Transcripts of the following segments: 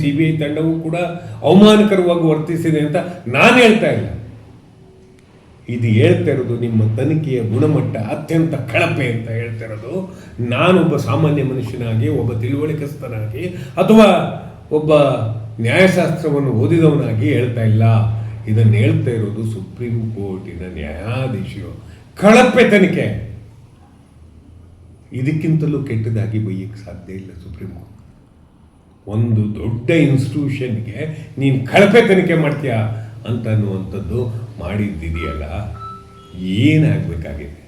CBI ತಂಡವು ಕೂಡ ಅವಮಾನಕರವಾಗಿ ವರ್ತಿಸಿದೆ ಅಂತ ನಾನು ಹೇಳ್ತಾ ಇಲ್ಲ. ಇದು ಹೇಳ್ತಾ ಇರೋದು ನಿಮ್ಮ ತನಿಖೆಯ ಗುಣಮಟ್ಟ ಅತ್ಯಂತ ಕಳಪೆ ಅಂತ ಹೇಳ್ತಾ ಇರೋದು. ನಾನೊಬ್ಬ ಸಾಮಾನ್ಯ ಮನುಷ್ಯನಾಗಿ, ಒಬ್ಬ ತಿಳುವಳಿಕಸ್ಥನಾಗಿ ಅಥವಾ ಒಬ್ಬ ನ್ಯಾಯಶಾಸ್ತ್ರವನ್ನು ಓದಿದವನಾಗಿ ಹೇಳ್ತಾ ಇಲ್ಲ. ಇದನ್ನು ಹೇಳ್ತಾ ಇರೋದು ಸುಪ್ರೀಂ ಕೋರ್ಟಿನ ನ್ಯಾಯಾಧೀಶರು. ಕಳಪೆ ತನಿಖೆ, ಇದಕ್ಕಿಂತಲೂ ಕೆಟ್ಟದಾಗಿ ಬೈಯಕ್ಕೆ ಸಾಧ್ಯ ಇಲ್ಲ. ಸುಪ್ರೀಂ ಕೋರ್ಟ್ ಒಂದು ದೊಡ್ಡ ಇನ್ಸ್ಟಿಟ್ಯೂಷನ್ಗೆ ನೀನು ಕಳಪೆ ತನಿಖೆ ಮಾಡ್ತೀಯಾ ಅಂತ ಅನ್ನುವಂಥದ್ದು ಮಾಡಿದ್ದಿದೆಯಲ್ಲ, ಏನಾಗಬೇಕಾಗಿದೆ?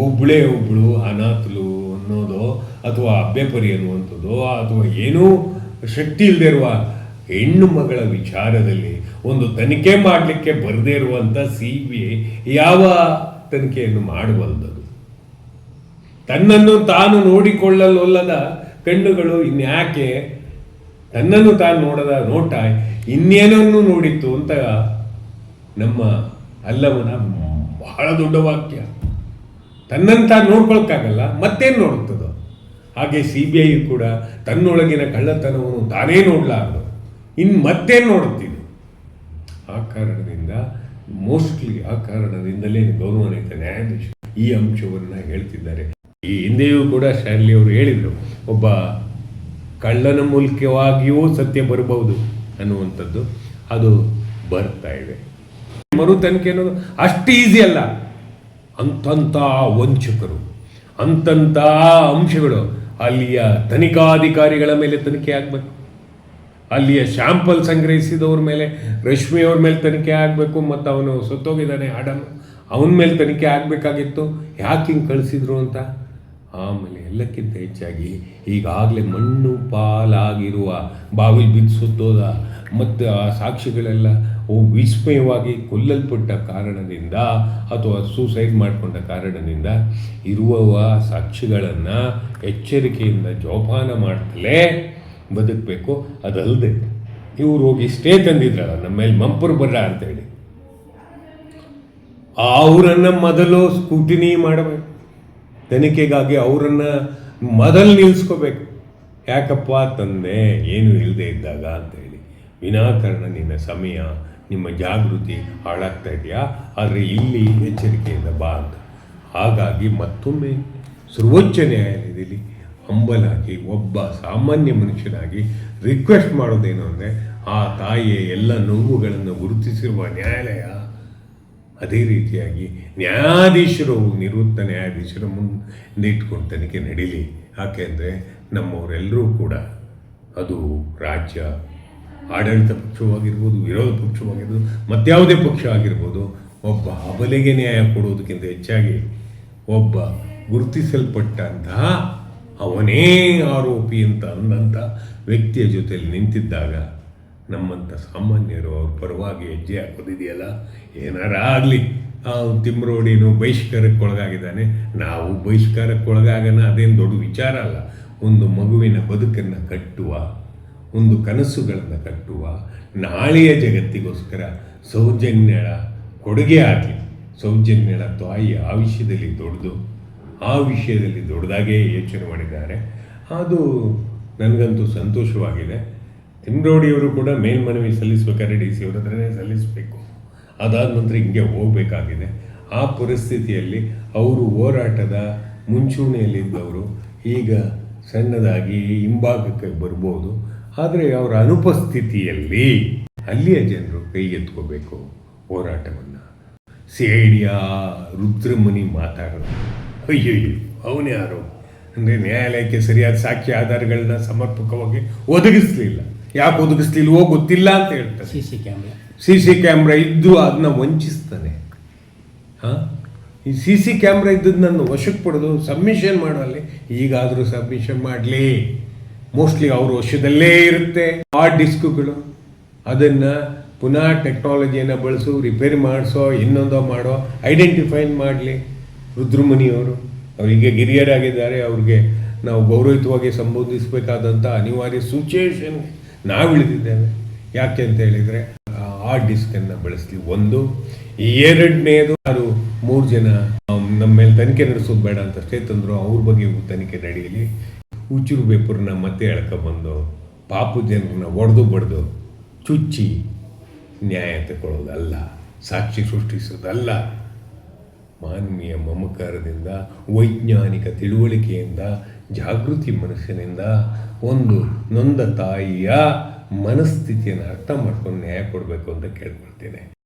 ಒಬ್ಬಳು ಅನಾಥಲು ಅನ್ನೋದು ಅಥವಾ ಅಬ್ಬೆಪರಿ ಅನ್ನುವಂಥದ್ದು ಅಥವಾ ಏನೂ ಶಕ್ತಿ ಇಲ್ಲದೆ ಇರುವ ಹೆಣ್ಣು ಮಗಳ ವಿಚಾರದಲ್ಲಿ ಒಂದು ತನಿಖೆ ಮಾಡಲಿಕ್ಕೆ ಬರದೇ ಇರುವಂಥ CBI ಯಾವ ತನಿಖೆಯನ್ನು ಮಾಡಬಲ್ಲದು? ತನ್ನನ್ನು ತಾನು ನೋಡಿಕೊಳ್ಳಲೊಲ್ಲದ ಕಣ್ಣುಗಳು ಇನ್ಯಾಕೆ ತನ್ನನ್ನು ತಾನು ನೋಡದ ನೋಟ ಇನ್ನೇನನ್ನು ನೋಡಿತ್ತು ಅಂತ ನಮ್ಮ ಅಲ್ಲವನ ಬಹಳ ದೊಡ್ಡ ವಾಕ್ಯ. ತನ್ನನ್ನು ತಾನು ನೋಡ್ಕೊಳಕ್ಕಾಗಲ್ಲ, ಮತ್ತೇನು ನೋಡುತ್ತದೋ? ಹಾಗೆ CBI ಕೂಡ ತನ್ನೊಳಗಿನ ಕಳ್ಳತನವನ್ನು ತಾನೇ ನೋಡಲಾರದು, ಇನ್ನು ಮತ್ತೇನು ನೋಡುತ್ತಿದ್ದು? ಆ ಕಾರಣದಿಂದ ಆ ಕಾರಣದಿಂದಲೇ ಗೌರವಾನ್ವಿತ ನ್ಯಾಯಾಧೀಶರು ಈ ಅಂಶವನ್ನು ಹೇಳ್ತಿದ್ದಾರೆ. ಈ ಹಿಂದೆಯೂ ಕೂಡ ಶಾರ್ಲಿ ಅವರು ಹೇಳಿದರು, ಒಬ್ಬ ಕಳ್ಳನ ಮೂಲಕವಾಗಿಯೂ ಸತ್ಯ ಬರಬಹುದು ಅನ್ನುವಂಥದ್ದು. ಅದು ಬರ್ತಾ ಇದೆ. ಮರು ತನಿಖೆ ಅನ್ನೋದು ಅಷ್ಟು ಈಸಿ ಅಲ್ಲ. ಅಂತಂಥ ವಂಚಕರು, ಅಂತಂಥ ಅಂಶಗಳು ಅಲ್ಲಿಯ ತನಿಖಾಧಿಕಾರಿಗಳ ಮೇಲೆ ತನಿಖೆ ಆಗಬೇಕು, ಅಲ್ಲಿಯ ಶಾಂಪಲ್ ಸಂಗ್ರಹಿಸಿದವ್ರ ಮೇಲೆ, ರಶ್ಮಿಯವ್ರ ಮೇಲೆ ತನಿಖೆ ಆಗಬೇಕು, ಮತ್ತು ಅವನು ಸತ್ತೋಗಿದ್ದಾನೆ ಆಡಮ್, ಅವನ ಮೇಲೆ ತನಿಖೆ ಆಗಬೇಕಾಗಿತ್ತು. ಯಾಕೆ ಹಿಂಗೆ ಕಳಿಸಿದ್ರು ಅಂತ. ಆಮೇಲೆ ಎಲ್ಲಕ್ಕಿಂತ ಹೆಚ್ಚಾಗಿ ಈಗಾಗಲೇ ಮಣ್ಣು ಪಾಲಾಗಿರುವ, ಬಾವಿಲಿ ಬಿದ್ದು ಸುತ್ತೋದ ಮತ್ತು ಆ ಸಾಕ್ಷಿಗಳೆಲ್ಲ ವಿಸ್ಮಯವಾಗಿ ಕೊಲ್ಲಲ್ಪಟ್ಟ ಕಾರಣದಿಂದ ಅಥವಾ ಸೂಸೈಡ್ ಮಾಡಿಕೊಂಡ ಕಾರಣದಿಂದ ಇರುವ ಸಾಕ್ಷಿಗಳನ್ನು ಎಚ್ಚರಿಕೆಯಿಂದ ಜೋಪಾನ ಮಾಡ್ತಲೇ ಬದುಕಬೇಕು. ಅದಲ್ಲದೆ ಇವರು ಹೋಗಿ ಸ್ಟೇ ತಂದಿದ್ರಲ್ಲ ನಮ್ಮ ಮೇಲೆ ಮಂಪರು ಬರ್ರ ಅಂತೇಳಿ, ಅವರನ್ನು ಮೊದಲು ಸ್ಕೂಟಿನಿ ಮಾಡಬೇಕು. ತನಿಖೆಗಾಗಿ ಅವರನ್ನು ಮೊದಲು ನಿಲ್ಲಿಸ್ಕೋಬೇಕು. ಯಾಕಪ್ಪ ತಂದೆ ಏನು ಇಲ್ಲದೆ ಇದ್ದಾಗ ಅಂತೇಳಿ. ವಿನಾಕಾರಣ ನಿನ್ನ ಸಮಯ, ನಿಮ್ಮ ಜಾಗೃತಿ ಹಾಳಾಗ್ತಾ ಇದೆಯಾ? ಆದರೆ ಇಲ್ಲಿ ಎಚ್ಚರಿಕೆಯಿಂದ ಬಾ ಅಂತ. ಹಾಗಾಗಿ ಮತ್ತೊಮ್ಮೆ ಸರ್ವೋಚ್ಚ ನ್ಯಾಯಾಲಯದಲ್ಲಿ ಹಂಬಲಾಗಿ ಒಬ್ಬ ಸಾಮಾನ್ಯ ಮನುಷ್ಯನಾಗಿ ರಿಕ್ವೆಸ್ಟ್ ಮಾಡೋದೇನು ಅಂದರೆ, ಆ ತಾಯಿಯ ಎಲ್ಲ ನೋವುಗಳನ್ನು ಗುರುತಿಸಿರುವ ನ್ಯಾಯಾಲಯ ಅದೇ ರೀತಿಯಾಗಿ ನ್ಯಾಯಾಧೀಶರು, ನಿವೃತ್ತ ನ್ಯಾಯಾಧೀಶರ ಮುಂದೆ ಇಟ್ಕೊಂಡು ತನಿಖೆ ನಡೀಲಿ. ಯಾಕೆಂದರೆ ನಮ್ಮವರೆಲ್ಲರೂ ಕೂಡ, ಅದು ರಾಜ್ಯ ಆಡಳಿತ ಪಕ್ಷವಾಗಿರ್ಬೋದು, ವಿರೋಧ ಪಕ್ಷವಾಗಿರ್ಬೋದು, ಮತ್ಯಾವುದೇ ಪಕ್ಷ ಆಗಿರ್ಬೋದು, ಒಬ್ಬ ಅಬಲೆಗೆ ನ್ಯಾಯ ಕೊಡೋದಕ್ಕಿಂತ ಹೆಚ್ಚಾಗಿ ಒಬ್ಬ ಗುರುತಿಸಲ್ಪಟ್ಟಂತಹ ಅವನೇ ಆರೋಪಿ ಅಂತ ಅಂದಂಥ ವ್ಯಕ್ತಿಯ ಜೊತೆಯಲ್ಲಿ ನಿಂತಿದ್ದಾಗ ನಮ್ಮಂಥ ಸಾಮಾನ್ಯರು ಅವ್ರ ಪರವಾಗಿ ಹೆಜ್ಜೆ ಹಾಕೋದಿದೆಯಲ್ಲ, ಏನಾರ ಆಗಲಿ. ತಿಮ್ರೋಡಿನೂ ಬಹಿಷ್ಕಾರಕ್ಕೆ ಒಳಗಾಗಿದ್ದಾನೆ, ನಾವು ಬಹಿಷ್ಕಾರಕ್ಕೆ ಒಳಗಾಗೋಣ, ಅದೇನು ದೊಡ್ಡ ವಿಚಾರ ಅಲ್ಲ. ಒಂದು ಮಗುವಿನ ಬದುಕನ್ನು ಕಟ್ಟುವ, ಒಂದು ಕನಸುಗಳನ್ನು ಕಟ್ಟುವ, ನಾಳೆಯ ಜಗತ್ತಿಗೋಸ್ಕರ ಸೌಜನ್ಯಳ ಕೊಡುಗೆ ಆಗಲಿ. ಸೌಜನ್ಯಳ ತಾಯಿ ಆ ವಿಷಯದಲ್ಲಿ ದೊಡ್ಡದಾಗೇ ಯೋಚನೆ ಮಾಡಿದ್ದಾರೆ. ಅದು ನನಗಂತೂ ಸಂತೋಷವಾಗಿದೆ. ತಿಮ್ರೋಡಿಯವರು ಕೂಡ ಮೇಲ್ಮನವಿ ಸಲ್ಲಿಸಬೇಕಾದ್ರೆ DC ಅವರ ಹತ್ರನೇ ಸಲ್ಲಿಸಬೇಕು. ಅದಾದ ನಂತರ ಹಿಂಗೆ ಹೋಗಬೇಕಾಗಿದೆ. ಆ ಪರಿಸ್ಥಿತಿಯಲ್ಲಿ ಅವರು ಹೋರಾಟದ ಮುಂಚೂಣಿಯಲ್ಲಿದ್ದವರು ಈಗ ಸಣ್ಣದಾಗಿ ಹಿಂಭಾಗಕ್ಕೆ ಬರ್ಬೋದು. ಆದರೆ ಅವರ ಅನುಪಸ್ಥಿತಿಯಲ್ಲಿ ಅಲ್ಲಿಯ ಜನರು ಕೈಗೆತ್ಕೋಬೇಕು ಹೋರಾಟವನ್ನು. CID ರುದ್ರಮುನಿ ಮಾತಾಡೋದು, ಅಯ್ಯಯ್ಯೋ ಅವನೇ ಯಾರು ಅಂದರೆ ನ್ಯಾಯಾಲಯಕ್ಕೆ ಸರಿಯಾದ ಸಾಕ್ಷ್ಯ ಆಧಾರಗಳನ್ನ ಸಮರ್ಪಕವಾಗಿ ಒದಗಿಸಲಿಲ್ಲ. ಯಾಕೆ ಒದಗಿಸ್ಲಿಲ್ವೋ ಗೊತ್ತಿಲ್ಲ ಅಂತ ಹೇಳ್ತಾರೆ. CC ಕ್ಯಾಮ್ರಾ ಇದ್ದು ಅದನ್ನ ವಂಚಿಸ್ತಾನೆ. ಈ CC ಕ್ಯಾಮ್ರಾ ಇದ್ದದ್ದು ನನ್ನ ವಶಕ್ಕೆ ಪಡೆದು ಸಬ್ಮಿಷನ್ ಮಾಡೋಲ್ಲಿ, ಈಗಾದರೂ ಸಬ್ಮಿಷನ್ ಮಾಡಲಿ. ಮೋಸ್ಟ್ಲಿ ಅವ್ರ ವಶದಲ್ಲೇ ಇರುತ್ತೆ ಆ ಡಿಸ್ಕ್ಗಳು. ಅದನ್ನು ಪುನಃ ಟೆಕ್ನಾಲಜಿಯನ್ನು ಬಳಸೋ, ರಿಪೇರಿ ಮಾಡಿಸೋ, ಇನ್ನೊಂದೋ ಮಾಡೋ, ಐಡೆಂಟಿಫೈ ಮಾಡಲಿ. ರುದ್ರಮುನಿಯವರು ಅವರಿಗೆ ಗಿರಿಯರಾಗಿದ್ದಾರೆ, ಅವ್ರಿಗೆ ನಾವು ಗೌರವಯುತವಾಗಿ ಸಂಬೋಧಿಸಬೇಕಾದಂಥ ಅನಿವಾರ್ಯ ಸಿಚುವೇಶನ್ಗೆ ನಾವು ಇಳಿದಿದ್ದೇವೆ. ಯಾಕೆ ಅಂತ ಹೇಳಿದರೆ ಆ ಡಿಸ್ಕನ್ನು ಬಳಸಲಿ. ಒಂದು. ಎರಡನೇದು, ಯಾರು 3 ಜನ ನಮ್ಮ ಮೇಲೆ ತನಿಖೆ ನಡೆಸೋದು ಬೇಡ ಅಂತ ಅಷ್ಟೇ ತಂದರು, ಅವ್ರ ಬಗ್ಗೆ ತನಿಖೆ ನಡೆಯಲಿ. ಉಚ್ಚುರು ಬೇಪುರನ್ನ ಮತ್ತೆ ಎಳ್ಕೊಬಂದು ಪಾಪು ಜನರನ್ನ ಒಡೆದು ಬಡ್ದು ಚುಚ್ಚಿ ನ್ಯಾಯ ತಗೊಳ್ಳೋದಲ್ಲ, ಸಾಕ್ಷಿ ಸೃಷ್ಟಿಸೋದಲ್ಲ. ಮಾನವೀಯ ಮಮಕಾರದಿಂದ, ವೈಜ್ಞಾನಿಕ ತಿಳುವಳಿಕೆಯಿಂದ, ಜಾಗೃತಿ ಮನಸ್ಸಿನಿಂದ ಒಂದು ನೊಂದ ತಾಯಿಯ ಮನಸ್ಥಿತಿಯನ್ನು ಅರ್ಥ ಮಾಡ್ಕೊಂಡು ನ್ಯಾಯ ಕೊಡಬೇಕು ಅಂತ ಕೇಳ್ಕೊಳ್ತೇನೆ.